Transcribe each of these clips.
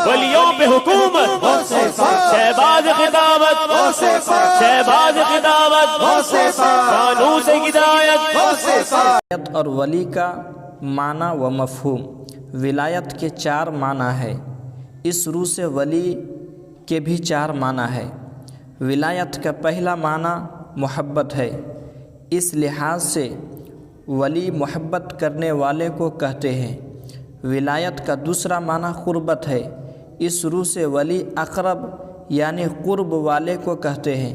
ولیوں پہ حکومت، شہباز خطابت، شہباز خطابت، قانون سے ہدایت۔ ولایت اور ولی کا معنی و مفہوم۔ ولایت کے 4 معنی ہے، اس روح سے ولی کے بھی 4 معنی ہے۔ ولایت کا پہلا معنی محبت ہے، اس لحاظ سے ولی محبت کرنے والے کو کہتے ہیں۔ ولایت کا دوسرا معنی قربت ہے، اس روح سے ولی اقرب یعنی قرب والے کو کہتے ہیں۔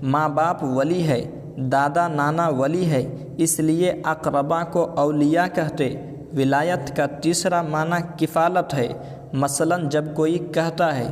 ماں باپ ولی ہے، دادا نانا ولی ہے، اس لیے اقربا کو اولیاء کہتے۔ ولایت کا تیسرا معنی کفالت ہے، مثلا جب کوئی کہتا ہے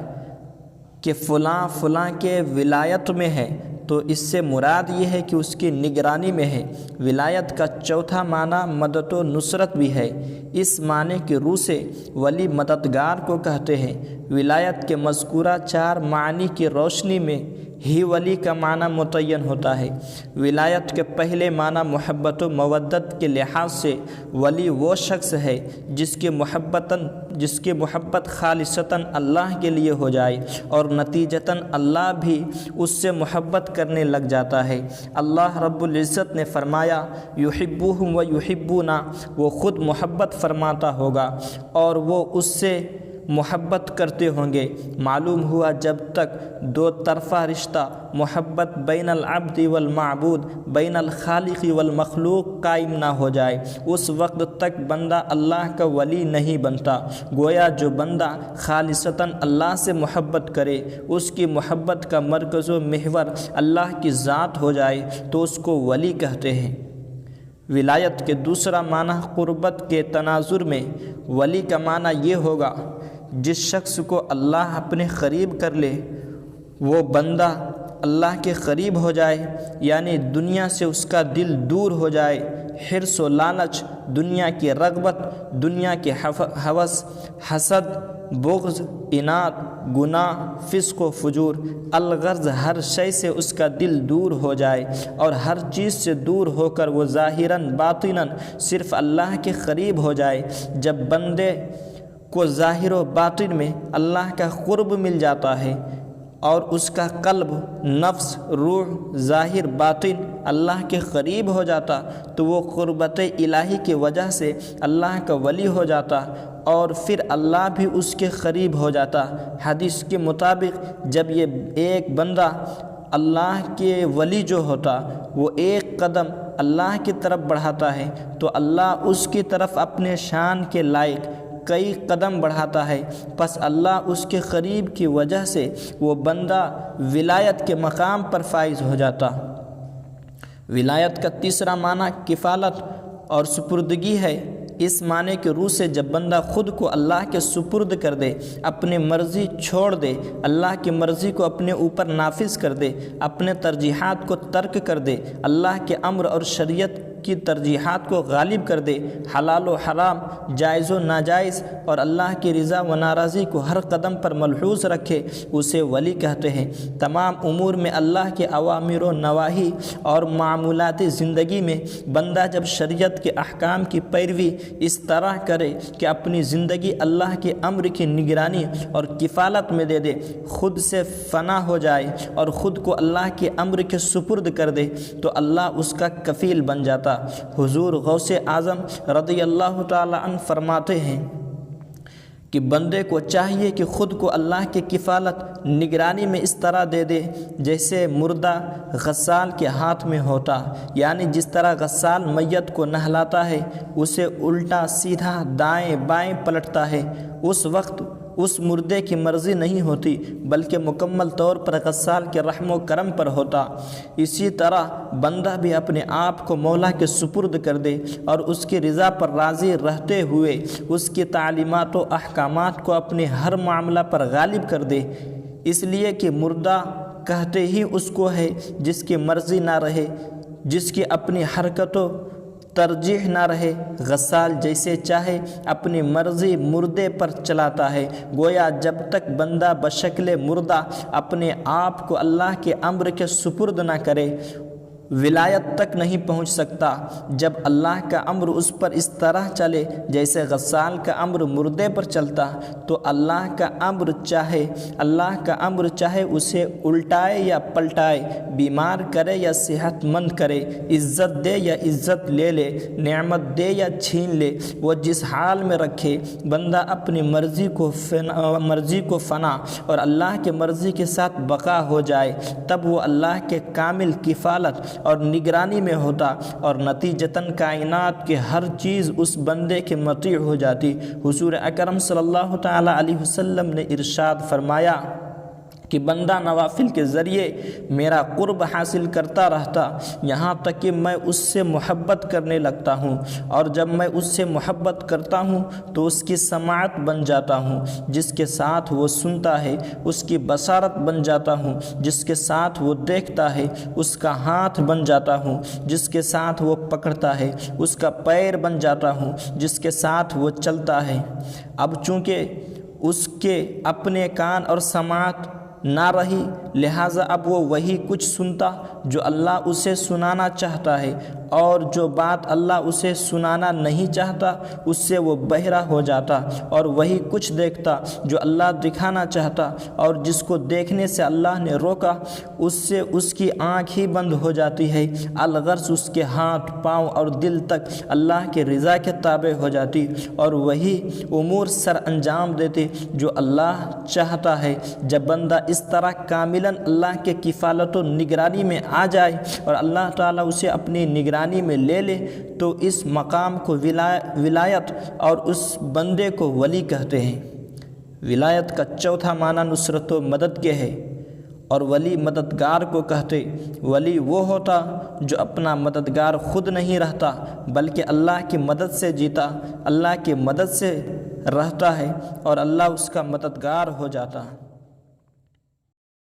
کہ فلاں فلاں کے ولایت میں ہے تو اس سے مراد یہ ہے کہ اس کی نگرانی میں ہے۔ ولایت کا چوتھا معنی مدد و نصرت بھی ہے، اس معنی کی روح سے ولی مددگار کو کہتے ہیں۔ ولایت کے مذکورہ 4 معانی کی روشنی میں ہی ولی کا معنی متعین ہوتا ہے۔ ولایت کے پہلے معنی محبت و مودت کے لحاظ سے ولی وہ شخص ہے جس کی محبت خالصتاً اللہ کے لیے ہو جائے اور نتیجتاً اللہ بھی اس سے محبت کرنے لگ جاتا ہے۔ اللہ رب العزت نے فرمایا یحبوہم و یحبونا، وہ خود محبت فرماتا ہوگا اور وہ اس سے محبت کرتے ہوں گے۔ معلوم ہوا جب تک 2 طرفہ رشتہ محبت بین العبد والمعبود، بین الخالق والمخلوق قائم نہ ہو جائے اس وقت تک بندہ اللہ کا ولی نہیں بنتا۔ گویا جو بندہ خالصتاً اللہ سے محبت کرے، اس کی محبت کا مرکز و محور اللہ کی ذات ہو جائے تو اس کو ولی کہتے ہیں۔ ولایت کے دوسرا معنی قربت کے تناظر میں ولی کا معنی یہ ہوگا جس شخص کو اللہ اپنے قریب کر لے وہ بندہ اللہ کے قریب ہو جائے، یعنی دنیا سے اس کا دل دور ہو جائے۔ حرص و لالچ، دنیا کی رغبت، دنیا کے ہوس، حسد، بغض، اناد، گناہ، فسق و فجور، الغرض ہر شے سے اس کا دل دور ہو جائے اور ہر چیز سے دور ہو کر وہ ظاہراً باطناً صرف اللہ کے قریب ہو جائے۔ جب بندے کو ظاہر و باطن میں اللہ کا قرب مل جاتا ہے اور اس کا قلب، نفس، روح، ظاہر باطن اللہ کے قریب ہو جاتا تو وہ قربت الہی کی وجہ سے اللہ کا ولی ہو جاتا اور پھر اللہ بھی اس کے قریب ہو جاتا۔ حدیث کے مطابق جب یہ ایک بندہ اللہ کے ولی جو ہوتا وہ ایک قدم اللہ کی طرف بڑھاتا ہے تو اللہ اس کی طرف اپنے شان کے لائق کئی قدم بڑھاتا ہے، پس اللہ اس کے قریب کی وجہ سے وہ بندہ ولایت کے مقام پر فائز ہو جاتا۔ ولایت کا تیسرا معنی کفالت اور سپردگی ہے، اس معنی کے روح سے جب بندہ خود کو اللہ کے سپرد کر دے، اپنی مرضی چھوڑ دے، اللہ کی مرضی کو اپنے اوپر نافذ کر دے، اپنے ترجیحات کو ترک کر دے، اللہ کے امر اور شریعت کی ترجیحات کو غالب کر دے، حلال و حرام، جائز و ناجائز اور اللہ کی رضا و ناراضی کو ہر قدم پر ملحوظ رکھے، اسے ولی کہتے ہیں۔ تمام امور میں اللہ کے اوامر و نواہی اور معمولات زندگی میں بندہ جب شریعت کے احکام کی پیروی اس طرح کرے کہ اپنی زندگی اللہ کے امر کی نگرانی اور کفالت میں دے دے، خود سے فنا ہو جائے اور خود کو اللہ کے امر کے سپرد کر دے تو اللہ اس کا کفیل بن جاتا۔ حضور غوث اعظم رضی اللہ تعالی عنہ فرماتے ہیں کہ بندے کو چاہیے کہ خود کو اللہ کی کفالت نگرانی میں اس طرح دے دے جیسے مردہ غسال کے ہاتھ میں ہوتا، یعنی جس طرح غسال میت کو نہلاتا ہے، اسے الٹا سیدھا دائیں بائیں پلٹتا ہے، اس وقت اس مردے کی مرضی نہیں ہوتی بلکہ مکمل طور پر غسال کے رحم و کرم پر ہوتا۔ اسی طرح بندہ بھی اپنے آپ کو مولا کے سپرد کر دے اور اس کی رضا پر راضی رہتے ہوئے اس کی تعلیمات و احکامات کو اپنے ہر معاملہ پر غالب کر دے، اس لیے کہ مردہ کہتے ہی اس کو ہے جس کی مرضی نہ رہے، جس کی اپنی حرکت و ترجیح نہ رہے۔ غسال جیسے چاہے اپنی مرضی مردے پر چلاتا ہے، گویا جب تک بندہ بشکل مردہ اپنے آپ کو اللہ کے امر کے سپرد نہ کرے ولایت تک نہیں پہنچ سکتا جب اللہ کا امر اس پر اس طرح چلے جیسے غسال کا امر مردے پر چلتا، تو اللہ کا امر چاہے اسے الٹائے یا پلٹائے، بیمار کرے یا صحت مند کرے، عزت دے یا عزت لے لے، نعمت دے یا چھین لے، وہ جس حال میں رکھے، بندہ اپنی مرضی کو فنا اور اللہ کے مرضی کے ساتھ بقا ہو جائے، تب وہ اللہ کے کامل کفالت اور نگرانی میں ہوتا اور نتیجتاً کائنات کے ہر چیز اس بندے کے مطیع ہو جاتی۔ حضور اکرم صلی اللہ تعالیٰ علیہ وسلم نے ارشاد فرمایا کہ بندہ نوافل کے ذریعے میرا قرب حاصل کرتا رہتا یہاں تک کہ میں اس سے محبت کرنے لگتا ہوں، اور جب میں اس سے محبت کرتا ہوں تو اس کی سماعت بن جاتا ہوں جس کے ساتھ وہ سنتا ہے، اس کی بصارت بن جاتا ہوں جس کے ساتھ وہ دیکھتا ہے، اس کا ہاتھ بن جاتا ہوں جس کے ساتھ وہ پکڑتا ہے، اس کا پیر بن جاتا ہوں جس کے ساتھ وہ چلتا ہے۔ اب چونکہ اس کے اپنے کان اور سماعت نہ رہی، لہٰذا اب وہ وہی کچھ سنتا جو اللہ اسے سنانا چاہتا ہے، اور جو بات اللہ اسے سنانا نہیں چاہتا اس سے وہ بہرا ہو جاتا، اور وہی کچھ دیکھتا جو اللہ دکھانا چاہتا، اور جس کو دیکھنے سے اللہ نے روکا اس سے اس کی آنکھ ہی بند ہو جاتی ہے، الغرض اس کے ہاتھ، پاؤں اور دل تک اللہ کے رضا کے تابع ہو جاتی، اور وہی امور سر انجام دیتے جو اللہ چاہتا ہے۔ جب بندہ اس طرح کاملاً اللہ کے کفالت و نگرانی میں آ جائے اور اللہ تعالیٰ اسے اپنی نگرانی میں لے لے تو اس مقام کو ولایت اور اس بندے کو ولی کہتے ہیں۔ ولایت کا چوتھا معنی نصرت و مدد کے ہے، اور ولی مددگار کو کہتے۔ ولی وہ ہوتا جو اپنا مددگار خود نہیں رہتا بلکہ اللہ کی مدد سے جیتا، اللہ کی مدد سے رہتا ہے اور اللہ اس کا مددگار ہو جاتا ہے۔